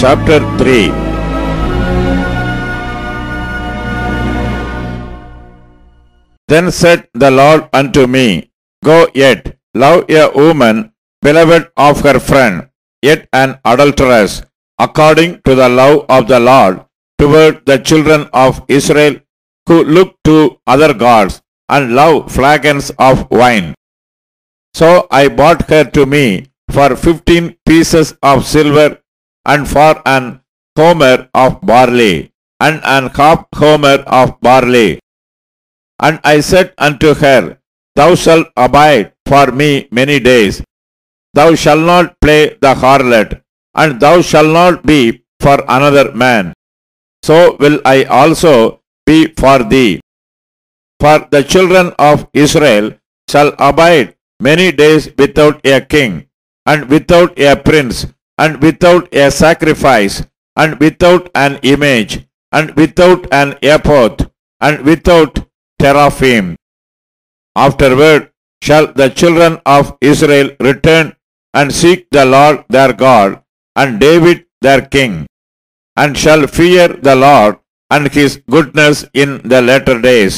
chapter 3. Then said the Lord unto me, Go yet, love a woman beloved of her friend, yet an adulteress, according to the love of the Lord toward the children of Israel, who look to other gods and love flagons of wine. So I bought her to me for 15 pieces of silver, and for an homer of barley, and an half homer of barley. And I said unto her, Thou shalt abide for me many days. Thou shalt not play the harlot, and thou shalt not be for another man. So will I also be for thee. For the children of Israel shall abide many days without a king, and without a prince, and without a sacrifice, and without an image, and without an ephod, and without teraphim. Afterward shall the children of Israel return and seek the Lord their God, and David their king, and shall fear the Lord and his goodness in the latter days.